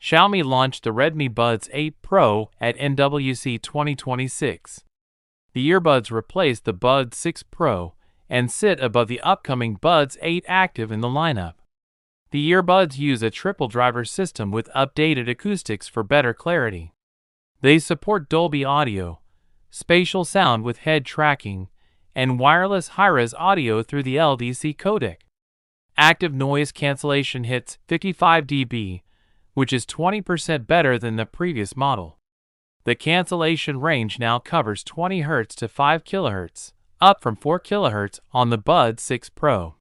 Xiaomi launched the Redmi Buds 8 Pro at MWC 2026. The earbuds replace the Buds 6 Pro and sit above the upcoming Buds 8 Active in the lineup. The earbuds use a triple driver system with updated acoustics for better clarity. They support Dolby audio, spatial sound with head tracking, and wireless Hi-Res audio through the LDAC codec. Active noise cancellation hits 55 dB, which is 20% better than the previous model. The cancellation range now covers 20 Hz to 5 kHz, up from 4 kHz on the Buds 6 Pro.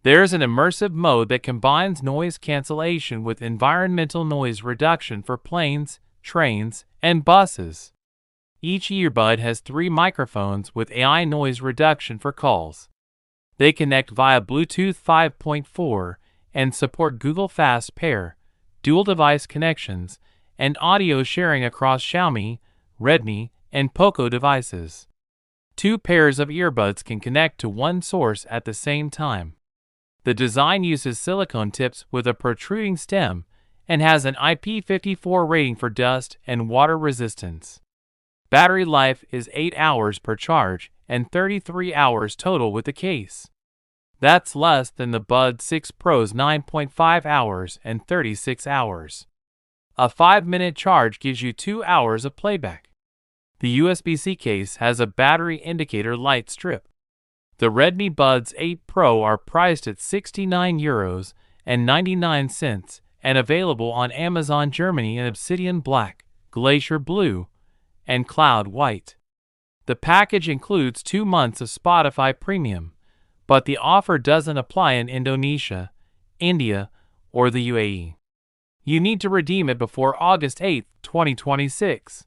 There's an immersive mode that combines noise cancellation with environmental noise reduction for planes, trains, and buses. Each earbud has 3 microphones with AI noise reduction for calls. They connect via Bluetooth 5.4 and support Google Fast Pair, dual device connections, and audio sharing across Xiaomi, Redmi, and Poco devices. 2 pairs of earbuds can connect to one source at the same time. The design uses silicone tips with a protruding stem and has an IP54 rating for dust and water resistance. Battery life is 8 hours per charge and 33 hours total with the case. That's less than the Buds 6 Pro's 9.5 hours and 36 hours. A 5-minute charge gives you 2 hours of playback. The USB-C case has a battery indicator light strip. The Redmi Buds 8 Pro are priced at €69.99 and available on Amazon Germany in Obsidian Black, Glacier Blue, and Cloud White. The package includes 2 months of Spotify Premium, but the offer doesn't apply in Indonesia, India, or the UAE. You need to redeem it before August 8, 2026.